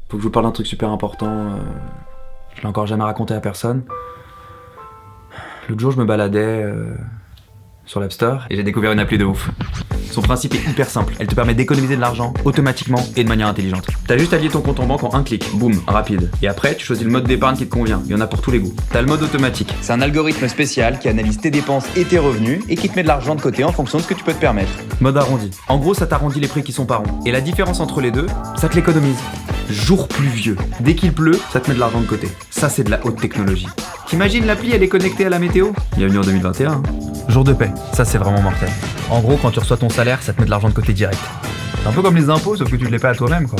Faut que je vous parle d'un truc super important. Je l'ai encore jamais raconté à personne. L'autre jour, je me baladais sur l'App Store et j'ai découvert une appli de ouf. Son principe est hyper simple. Elle te permet d'économiser de l'argent automatiquement et de manière intelligente. T'as juste à lier ton compte en banque en un clic, boum, rapide. Et après, tu choisis le mode d'épargne qui te convient. Il y en a pour tous les goûts. T'as le mode automatique. C'est un algorithme spécial qui analyse tes dépenses et tes revenus et qui te met de l'argent de côté en fonction de ce que tu peux te permettre. Mode arrondi. En gros, ça t'arrondit les prix qui sont pas ronds. Et la différence entre les deux, ça te l'économise. Jour pluvieux. Dès qu'il pleut, ça te met de l'argent de côté. Ça, c'est de la haute technologie. T'imagines l'appli, elle est connectée à la météo? Bienvenue en 2021. Hein. Jour de paix. Ça, c'est vraiment mortel. En gros, quand tu reçois ton salaire, ça te met de l'argent de côté direct. C'est un peu comme les impôts, sauf que tu ne les paies à toi-même, quoi.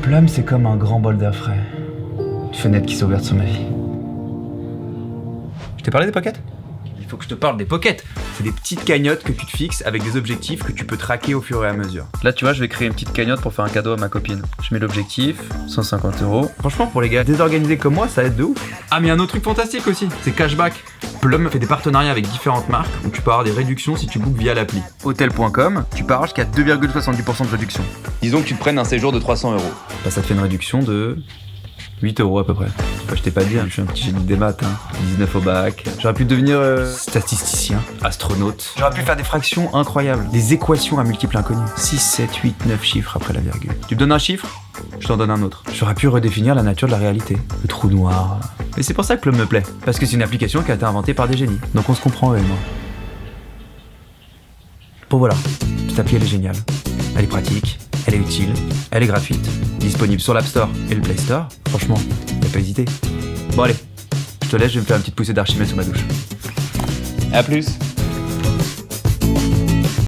Plum, c'est comme un grand bol d'air frais. Une fenêtre qui s'est ouverte sur ma vie. Je t'ai parlé des pockets? Il faut que je te parle des pockets. C'est des petites cagnottes que tu te fixes avec des objectifs que tu peux traquer au fur et à mesure. Là, tu vois, je vais créer une petite cagnotte pour faire un cadeau à ma copine. Je mets l'objectif, 150 €. Franchement, pour les gars désorganisés comme moi, ça aide de ouf. Ah, mais il y a un autre truc fantastique aussi, c'est cashback. Plum fait des partenariats avec différentes marques où tu peux avoir des réductions si tu bookes via l'appli. Hotel.com, tu peux avoir jusqu'à 2,70% de réduction. Disons que tu te prennes un séjour de 300 €. Bah, ça te fait une réduction de 8 € à peu près. Enfin, je t'ai pas dit, je suis un petit génie des maths, 19 au bac. J'aurais pu devenir statisticien, astronaute. J'aurais pu faire des fractions incroyables, des équations à multiples inconnus. 6, 7, 8, 9 chiffres après la virgule. Tu me donnes un chiffre, je t'en donne un autre. J'aurais pu redéfinir la nature de la réalité, le trou noir. Et c'est pour ça que Plum me plaît, parce que c'est une application qui a été inventée par des génies. Donc on se comprend, eux et moi. Bon voilà, cette appli elle est géniale. Elle est pratique, elle est utile, elle est gratuite, disponible sur l'App Store et le Play Store. Franchement, y'a pas hésité. Bon allez, je te laisse, je vais me faire une petite poussée d'Archimède sous ma douche. A plus.